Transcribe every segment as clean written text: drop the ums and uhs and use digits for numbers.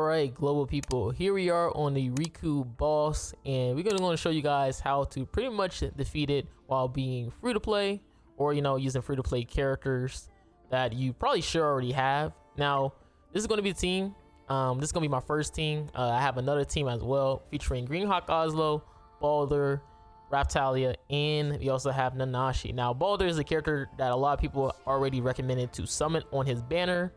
Alright, global people, here we are on the RIKU boss, and we're going to show you guys how to pretty much defeat it while being free to play, or using free to play characters that you probably should already have. Now this is going to be the team. This is going to be my first team. I have another team as well featuring Greenhawk Oslo, Balder, Raptalia, and we also have Nanashi. Now Balder is a character that a lot of people already recommended to summon on his banner,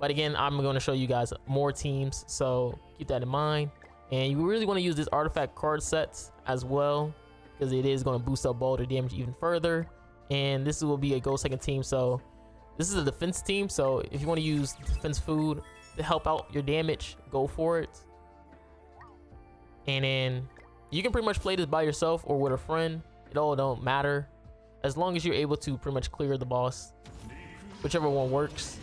but again, I'm going to show you guys more teams, so keep that in mind. And you really want to use this artifact card sets as well, because it is going to boost up Balder damage even further. And this will be a gold second team, so this is a defense team, so if you want to use defense food to help out your damage, go for it. And then you can pretty much play this by yourself or with a friend. It all don't matter, as long as you're able to pretty much clear the boss, whichever one works.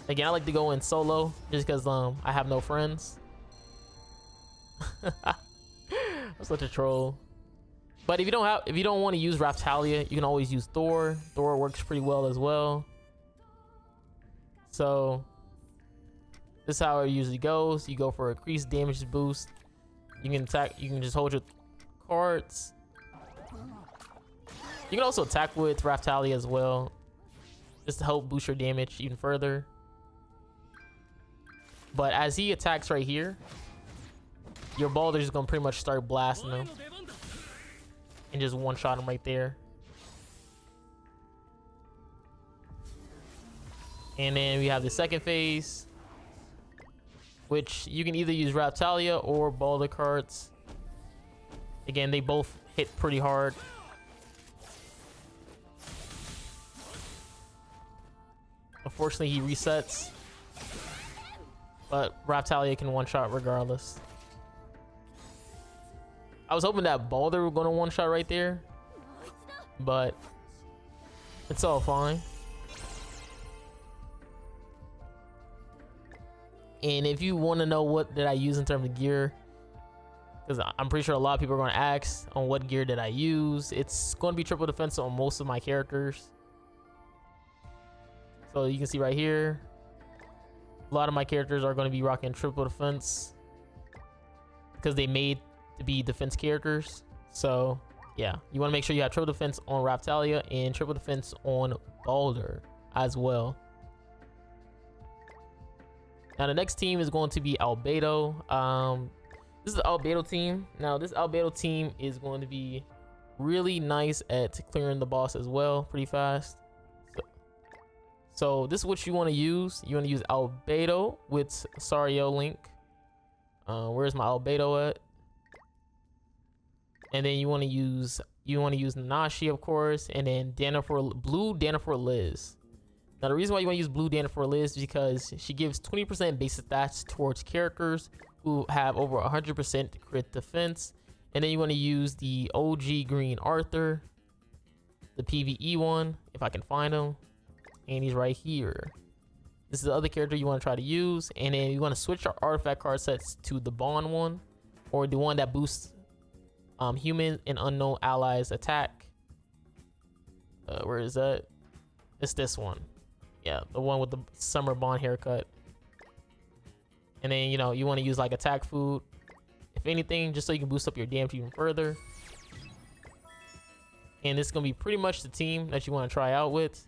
Again, I like to go in solo just because I have no friends. I'm such a troll. But if you don't want to use Raptalia, you can always use Thor. Thor works pretty well as well. So this is how it usually goes. You go for a increased damage boost. You can attack. You can just hold your cards. You can also attack with Raptalia as well, just to help boost your damage even further. But as he attacks right here, your Balder is gonna pretty much start blasting him and just one-shot him right there. And then we have the second phase, which you can either use Raptalia or Balder cards. Again, they both hit pretty hard. Unfortunately, he resets, but Raptalia can one-shot regardless. I was hoping that Balder were gonna one-shot right there, but it's all fine. And if you want to know what did I use in terms of gear, because I'm pretty sure a lot of people are going to ask on what gear did I use, it's going to be triple defense on most of my characters. So you can see right here, a lot of my characters are going to be rocking triple defense because they made to be defense characters. So yeah, you want to make sure you have triple defense on Raptalia and triple defense on Balder as well. Now the next team is going to be Albedo. This is the Albedo team. Now this Albedo team is going to be really nice at clearing the boss as well, pretty fast. So this is what you want to use. You want to use Albedo with Sario Link. Where's my Albedo at? And then you want to use Nanashi, of course, and then Blue Danafor Liz. Now the reason why you want to use Blue Danafor Liz is because she gives 20% base stats towards characters who have over 100% crit defense. And then you want to use the OG Green Arthur, the PvE one, if I can find him. And he's right here. This is the other character you want to try to use. And then you want to switch our artifact card sets to the Bond one, or the one that boosts human and unknown allies attack. Where is that? It's this one. Yeah, the one with the summer Bond haircut. And then you want to use like attack food, if anything, just so you can boost up your damage even further. And this is gonna be pretty much the team that you want to try out with.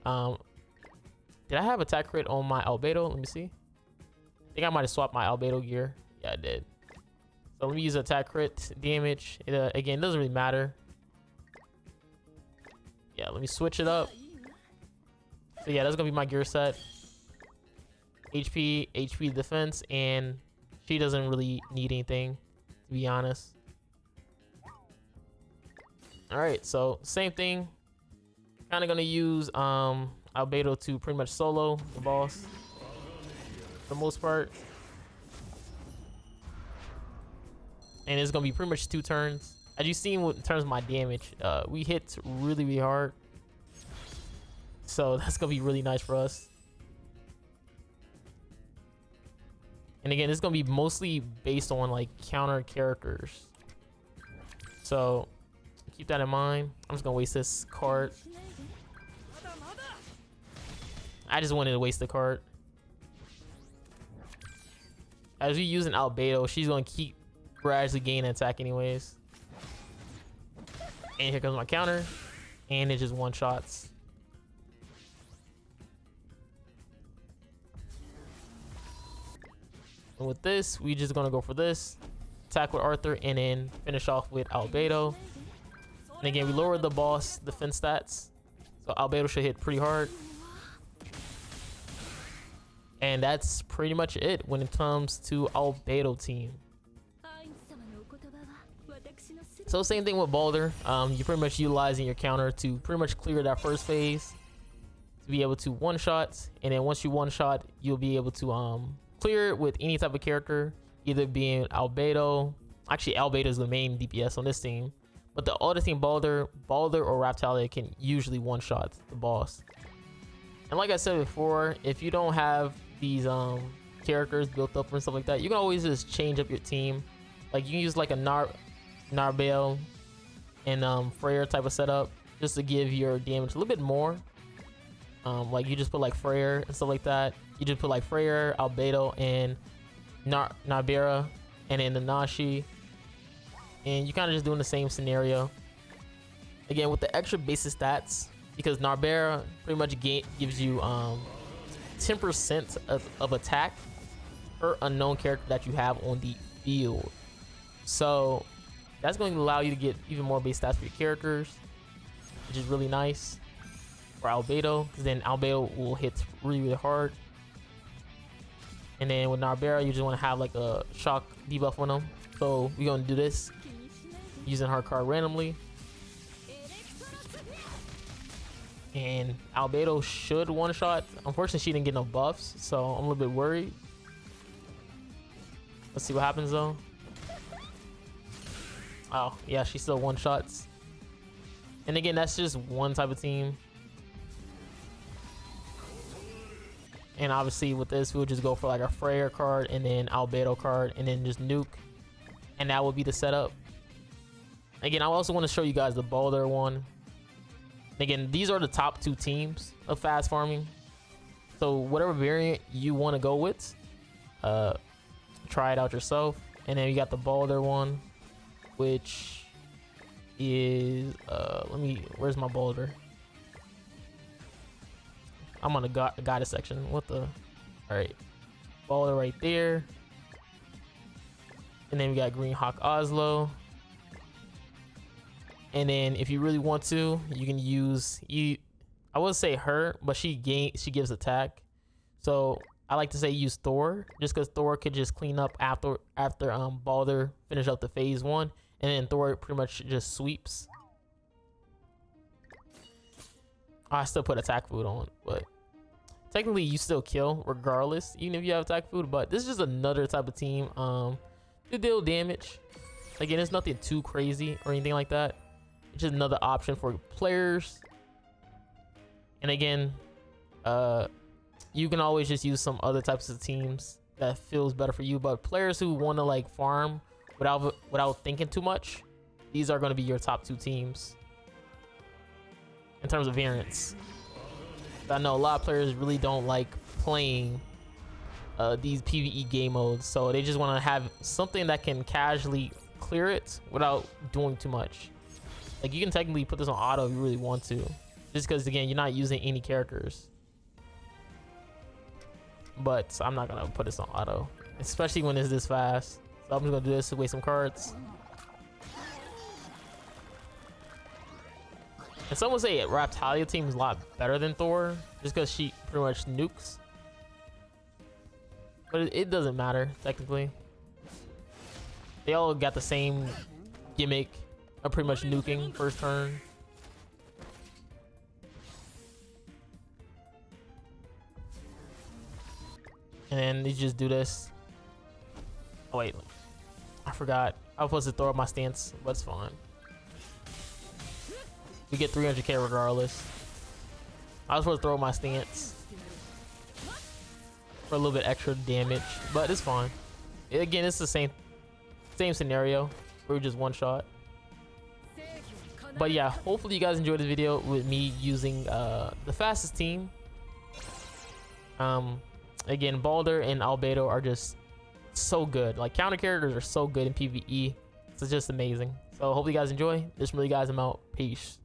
Did I have attack crit on my Albedo? Let me see. I think I might have swapped my Albedo gear. Yeah, I did. So let me use attack crit damage. Again, it doesn't really matter. Yeah, let me switch it up. So yeah, that's gonna be my gear set. HP defense, and she doesn't really need anything, to be honest. All right, so same thing. Kind of gonna use Albedo to pretty much solo the boss for the most part. And it's gonna be pretty much 2 turns. As you've seen in terms of my damage, we hit really hard. So that's gonna be really nice for us. And again, it's gonna be mostly based on like counter characters. So keep that in mind. I'm just gonna waste this card. I just wanted to waste the card. as we use an Albedo, she's gonna keep gradually gaining attack anyways. And here comes my counter, and it just one shots. And with this, we just gonna go for this, attack with Arthur, and then finish off with Albedo. And again, we lowered the boss defense stats, so Albedo should hit pretty hard. And that's pretty much it when it comes to Albedo team. So same thing with Balder. You're pretty much utilizing your counter to pretty much clear that first phase to be able to one shot, and then once you one shot, you'll be able to clear it with any type of character, either being Albedo. Actually, Albedo is the main DPS on this team, but the other team, Balder or Raptalia, can usually one shot the boss. And like I said before, if you don't have these characters built up and stuff like that, you can always just change up your team. Like you can use like a Narbale and Freyr type of setup just to give your damage a little bit more. Like you just put like Freyr and stuff like that. You just put like Freyr, Albedo, and Narbera, and then the Nashi, and you kind of just doing the same scenario again with the extra basic stats, because Narbera pretty much gives you 10% of attack per unknown character that you have on the field. So that's going to allow you to get even more base stats for your characters, which is really nice for Albedo, because then Albedo will hit really hard. And then with Narbera, you just want to have like a shock debuff on them. So we're going to do this using her card randomly. And Albedo should one shot. Unfortunately, she didn't get no buffs, so I'm a little bit worried. Let's see what happens though. Oh yeah, she still one shots. And again, that's just one type of team. And obviously with this, we'll just go for like a Freyr card and then Albedo card and then just nuke, and that will be the setup. Again, I also want to show you guys the Balder one. Again, these are the top two teams of fast farming, so whatever variant you want to go with, try it out yourself. And then you got the Balder one, which is where's my Balder? I'm on the goddess section. What the? All right, Balder right there. And then we got Green Hawk Oslo. And then if you really want to, you can use I would say her, but she gives attack. So I like to say use Thor, just because Thor could just clean up after Balder finish up the phase one, and then Thor pretty much just sweeps. I still put attack food on, but technically you still kill regardless, even if you have attack food. But this is just another type of team to deal damage. Again, it's nothing too crazy or anything like that. It's just another option for players. And again, you can always just use some other types of teams that feels better for you. But players who want to like farm without thinking too much, these are going to be your top two teams in terms of variants. I know a lot of players really don't like playing these PvE game modes, so they just want to have something that can casually clear it without doing too much. Like you can technically put this on auto if you really want to, just because again you're not using any characters. But I'm not gonna put this on auto, especially when it's this fast. So I'm just gonna do this to waste some cards. And some would say Raptalia team is a lot better than Thor, just because she pretty much nukes. But it doesn't matter technically. They all got the same gimmick of pretty much nuking first turn. And then you just do this. Oh wait, I forgot. I was supposed to throw up my stance, but it's fine. We get 300k regardless. I was supposed to throw up my stance for a little bit extra damage, but it's fine. Again, it's the same scenario. We're just one shot. But yeah, hopefully you guys enjoyed this video with me using the fastest team. Again, Balder and Albedo are just so good. Like counter characters are so good in PvE. It's just amazing. So hopefully you guys enjoy. Just from you guys, I'm out. Peace.